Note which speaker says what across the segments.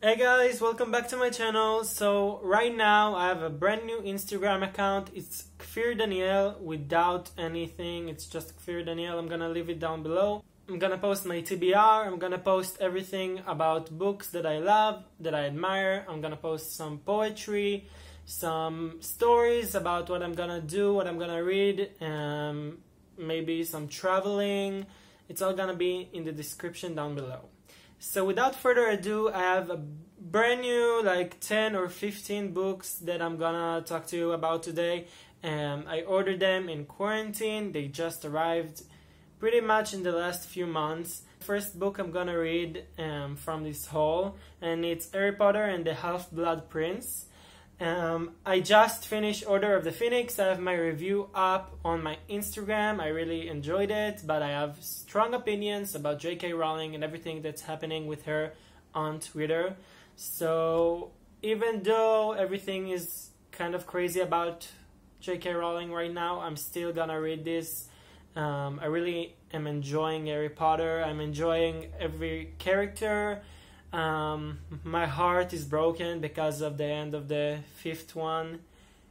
Speaker 1: Hey guys, welcome back to my channel. So right now I have a brand new Instagram account. It's Kfir Daniel without anything. It's just Kfir Daniel. I'm gonna leave it down below. I'm gonna post my TBR. I'm gonna post everything about books that I love, that I admire. I'm gonna post some poetry, some stories about what I'm gonna do, what I'm gonna read, maybe some traveling. It's all gonna be in the description down below. So without further ado, I have a brand new 10 or 15 books that I'm gonna talk to you about today. I ordered them in quarantine. They just arrived pretty much in the last few months. First book I'm gonna read from this haul, and it's Harry Potter and the Half-Blood Prince. I just finished Order of the Phoenix. I have my review up on my Instagram. I really enjoyed it, but I have strong opinions about J.K. Rowling and everything that's happening with her on Twitter. So even though everything is kind of crazy about J.K. Rowling right now, I'm still gonna read this. I really am enjoying Harry Potter. I'm enjoying every character. My heart is broken because of the end of the fifth one.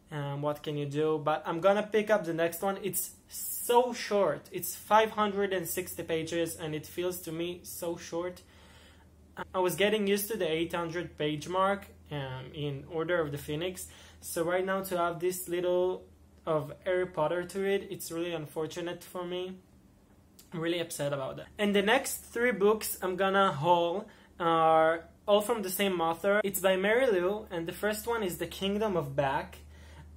Speaker 1: What can you do? But I'm gonna pick up the next one. It's so short. It's 560 pages and it feels to me so short. I was getting used to the 800 page mark in Order of the Phoenix. So right now to have this little of Harry Potter to read, it's really unfortunate for me. I'm really upset about that. And the next three books I'm gonna haul are all from the same author. It's by Mary Lou, and the first one is The Kingdom of Back.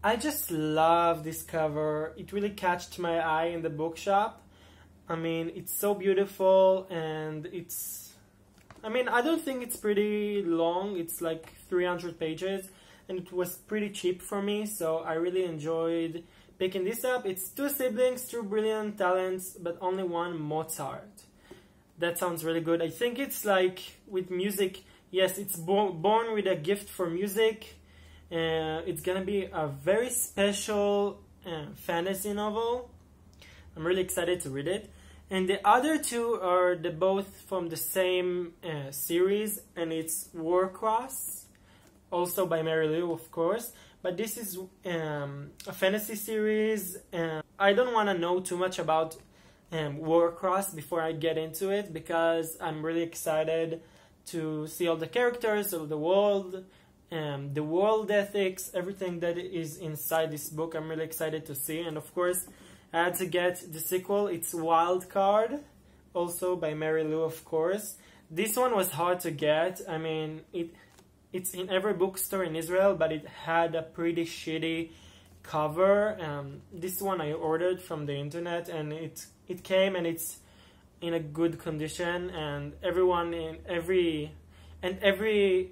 Speaker 1: I just love this cover. It really catched my eye in the bookshop. I mean, it's so beautiful, and I don't think it's pretty long. It's like 300 pages, and it was pretty cheap for me, so I really enjoyed picking this up. It's two siblings, two brilliant talents, but only one Mozart. That sounds really good. I think it's like with music. Yes, it's born with a gift for music. It's gonna be a very special fantasy novel. I'm really excited to read it. And the other two are both from the same series, and it's Warcross, also by Mary Lou, of course. But this is a fantasy series. I don't want to know too much about Warcross before I get into it, because I'm really excited to see all the characters of the world, the world ethics, everything that is inside this book. I'm really excited to see. And of course I had to get the sequel. It's Wild Card, also by Mary Lou, of course. This one was hard to get. I mean, it's in every bookstore in Israel, but it had a pretty shitty cover. This one I ordered from the internet, and it came and it's in a good condition, and every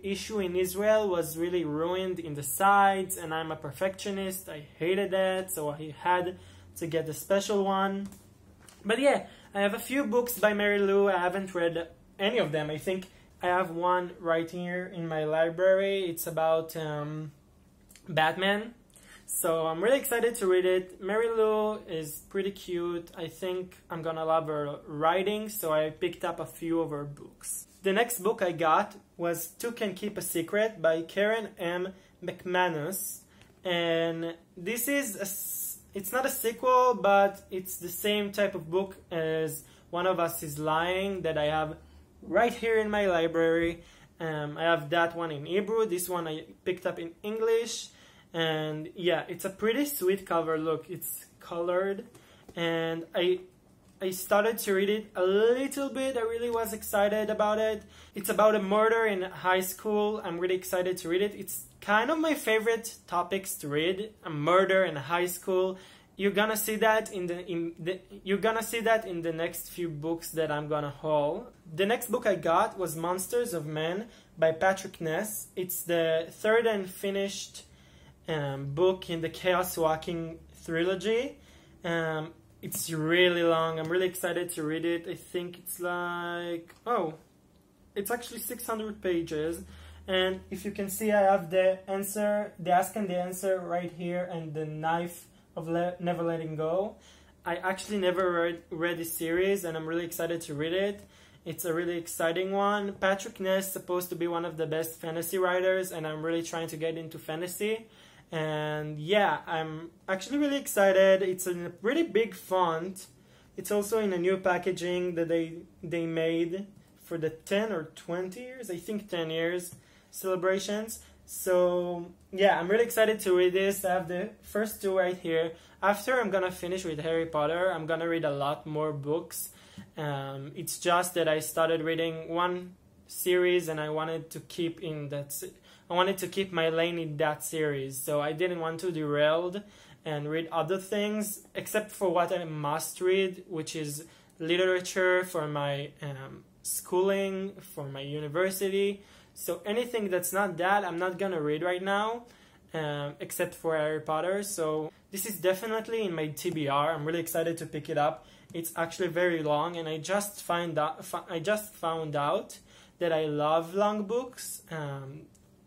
Speaker 1: issue in Israel was really ruined in the sides, and I'm a perfectionist. I hated that, so I had to get a special one. But yeah, I have a few books by Mary Lou. I haven't read any of them. I think I have one right here in my library. It's about Batman. So I'm really excited to read it. Mary Lou is pretty cute. I think I'm gonna love her writing, so I picked up a few of her books. The next book I got was Two Can Keep a Secret by Karen M. McManus. And this is it's not a sequel, but it's the same type of book as One of Us is Lying that I have right here in my library. I have that one in Hebrew. This one I picked up in English. And yeah, it's a pretty sweet cover. Look, it's colored, and I started to read it a little bit. I really was excited about it. It's about a murder in high school. I'm really excited to read it. It's kind of my favorite topics to read, a murder in high school. You're gonna see that in the next few books that I'm gonna haul. The next book I got was Monsters of Men by Patrick Ness. It's the third and finished book in the Chaos Walking trilogy. It's really long. I'm really excited to read it. I think it's it's actually 600 pages. And if you can see, I have the ask and the answer right here, and the knife of Never Letting Go. I actually never read this series, and I'm really excited to read it. It's a really exciting one. Patrick Ness is supposed to be one of the best fantasy writers, and I'm really trying to get into fantasy. And yeah, I'm actually really excited. It's in a pretty big font. It's also in a new packaging that they made for the 10 or 20 years, I think 10 years celebrations. So yeah, I'm really excited to read this. I have the first two right here. After I'm gonna finish with Harry Potter, I'm gonna read a lot more books. It's just that I started reading one series and I wanted to keep my lane in that series. So I didn't want to derail and read other things, except for what I must read, which is literature for my schooling, for my university. So anything that's not that, I'm not gonna read right now, except for Harry Potter. So this is definitely in my TBR. I'm really excited to pick it up. It's actually very long, and I just found out that I love long books.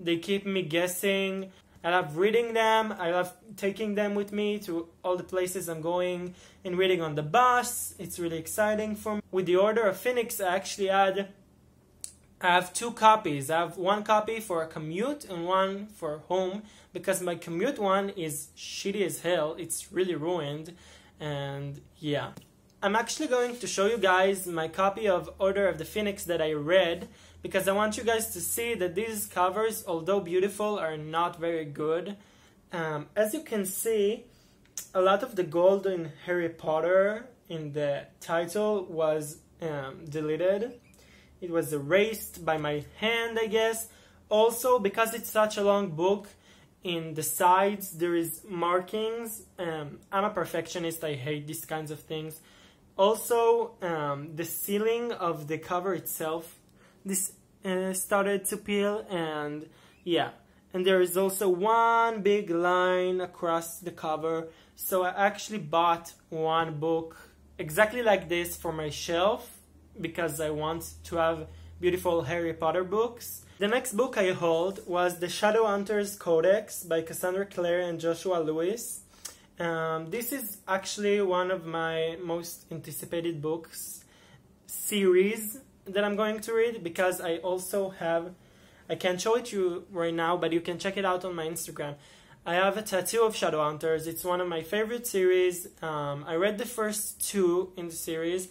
Speaker 1: They keep me guessing. I love reading them. I love taking them with me to all the places I'm going and reading on the bus. It's really exciting for me. With the Order of Phoenix, I have two copies. I have one copy for a commute and one for home, because my commute one is shitty as hell. It's really ruined. And yeah, I'm actually going to show you guys my copy of Order of the Phoenix that I read, because I want you guys to see that these covers, although beautiful, are not very good. As you can see, a lot of the gold in Harry Potter in the title was deleted. It was erased by my hand, I guess. Also, because it's such a long book, in the sides there is markings. I'm a perfectionist, I hate these kinds of things. Also, the ceiling of the cover itself, this started to peel, and yeah. And there is also one big line across the cover. So I actually bought one book exactly like this for my shelf, because I want to have beautiful Harry Potter books. The next book I hold was the Shadowhunters Codex by Cassandra Clare and Joshua Lewis. This is actually one of my most anticipated books series that I'm going to read, because I also have, I can't show it to you right now, but you can check it out on my Instagram. I have a tattoo of Shadowhunters. It's one of my favorite series. I read the first two in the series,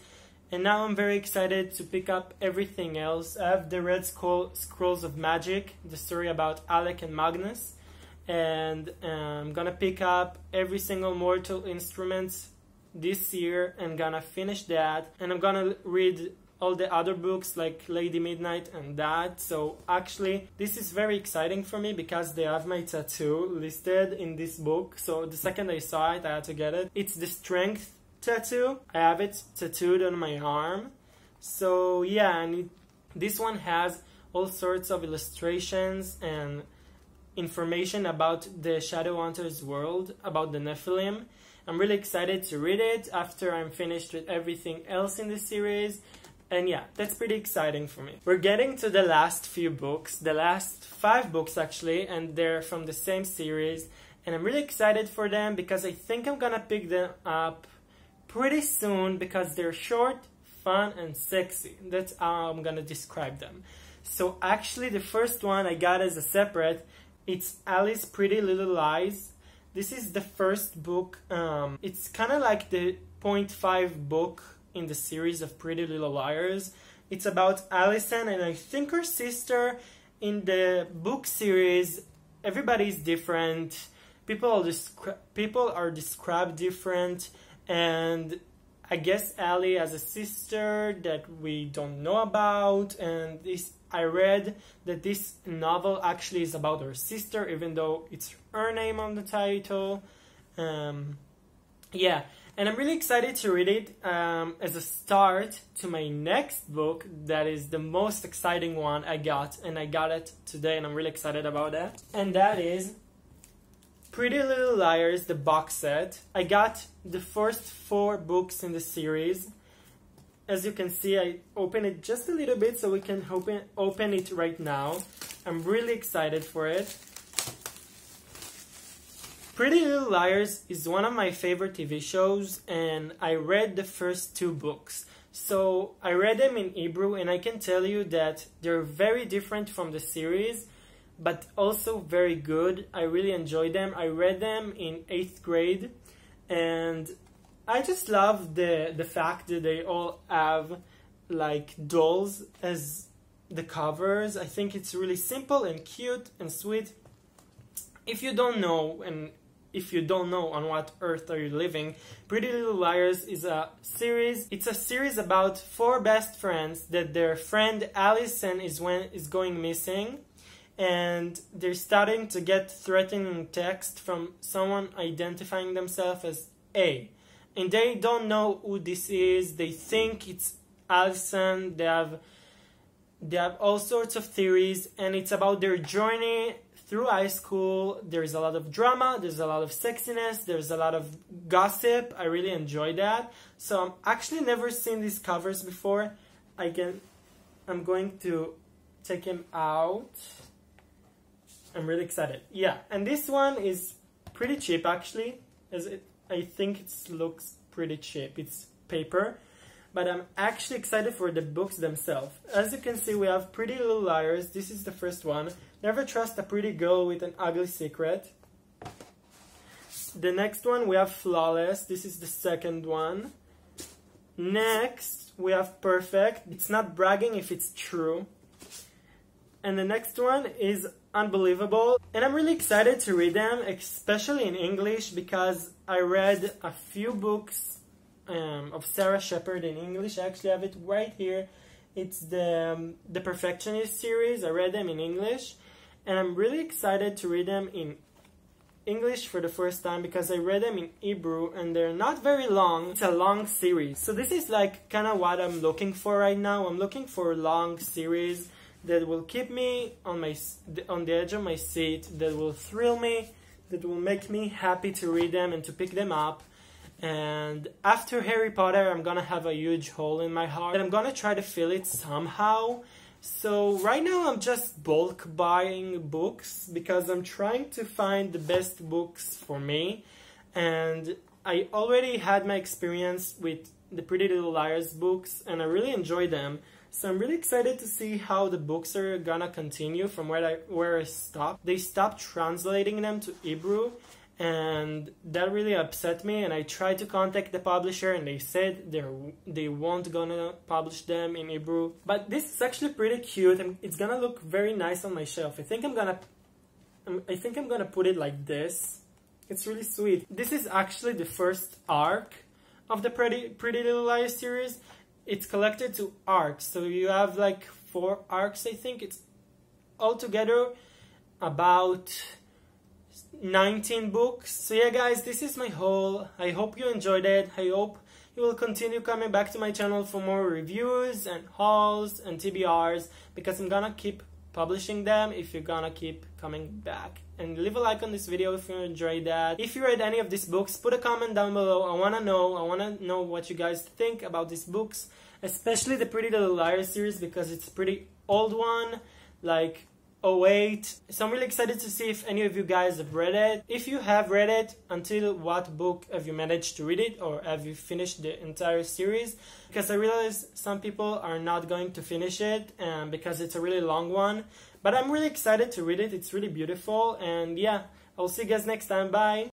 Speaker 1: and now I'm very excited to pick up everything else. I have the Red Scrolls of Magic, the story about Alec and Magnus. And I'm gonna pick up every single Mortal Instruments this year and gonna finish that. And I'm gonna read all the other books like Lady Midnight and that. So actually, this is very exciting for me, because they have my tattoo listed in this book. So the second I saw it, I had to get it. It's the Strength tattoo. I have it tattooed on my arm. So yeah, and this one has all sorts of illustrations and information about the Shadowhunters world, about the Nephilim. I'm really excited to read it after I'm finished with everything else in the series. And yeah, that's pretty exciting for me. We're getting to the last few books, the last 5 books actually, and they're from the same series. And I'm really excited for them, because I think I'm gonna pick them up pretty soon, because they're short, fun, and sexy. That's how I'm gonna describe them. So actually, the first one I got as a separate, it's Alice Pretty Little Lies. This is the first book. It's kind of like the 0.5 book in the series of Pretty Little Liars. It's about Allison and I think her sister. In the book series, everybody's different. People are described different, and I guess Allie has a sister that we don't know about, and I read that this novel actually is about her sister, even though it's her name on the title. Yeah, and I'm really excited to read it as a start to my next book. That is the most exciting one I got, and I got it today, and I'm really excited about that. And that is Pretty Little Liars, the box set. I got the first 4 books in the series. As you can see, I opened it just a little bit, so we can open it right now. I'm really excited for it. Pretty Little Liars is one of my favorite TV shows, and I read the first 2 books. So I read them in Hebrew, and I can tell you that they're very different from the series, but also very good. I really enjoyed them. I read them in 8th grade, and I just love the fact that they all have like dolls as the covers. I think it's really simple and cute and sweet. If you don't know, and if you don't know on what earth are you living, Pretty Little Liars is a series. It's a series about 4 best friends that their friend Allison is going missing, and they're starting to get threatening text from someone identifying themselves as A. And they don't know who this is. They think it's Allison. They have all sorts of theories, and it's about their journey through high school. There's a lot of drama, there's a lot of sexiness, there's a lot of gossip. I really enjoy that. So I'm actually never seen these covers before. I'm going to take him out. I'm really excited. Yeah, and this one is pretty cheap actually, I think it looks pretty cheap. It's paper, but I'm actually excited for the books themselves. As you can see, we have Pretty Little Liars. This is the first one. Never trust a pretty girl with an ugly secret. The next one, we have Flawless. This is the second one. Next, we have Perfect. It's not bragging if it's true. And the next one is Unbelievable. And I'm really excited to read them, especially in English, because I read a few books of Sarah Shepard in English. I actually have it right here. It's the Perfectionist series. I read them in English, and I'm really excited to read them in English for the first time because I read them in Hebrew, and they're not very long. It's a long series. So this is like kind of what I'm looking for right now. I'm looking for a long series that will keep me on the edge of my seat, that will thrill me, that will make me happy to read them and to pick them up. And after Harry Potter, I'm gonna have a huge hole in my heart, and I'm gonna try to fill it somehow. So right now I'm just bulk buying books because I'm trying to find the best books for me. And I already had my experience with the Pretty Little Liars books, and I really enjoyed them. So I'm really excited to see how the books are gonna continue from where I stopped. They stopped translating them to Hebrew, and that really upset me, and I tried to contact the publisher, and they said they won't gonna publish them in Hebrew. But this is actually pretty cute, and it's gonna look very nice on my shelf. I think I'm gonna put it like this. It's really sweet. This is actually the first arc of the Pretty Little Liars series. It's collected to arcs, so you have like 4 arcs. I think it's altogether about 19 books. So yeah guys, this is my haul. I hope you enjoyed it. I hope you will continue coming back to my channel for more reviews and hauls and TBRs, because I'm gonna keep publishing them if you're gonna keep coming back. And leave a like on this video if you enjoyed that. If you read any of these books, put a comment down below. I wanna know what you guys think about these books, especially the Pretty Little Liars series, because it's a pretty old one, like 08. So I'm really excited to see if any of you guys have read it. If you have read it, until what book have you managed to read it, or have you finished the entire series? Because I realize some people are not going to finish it because it's a really long one. But I'm really excited to read it. It's really beautiful, and yeah, I'll see you guys next time. Bye!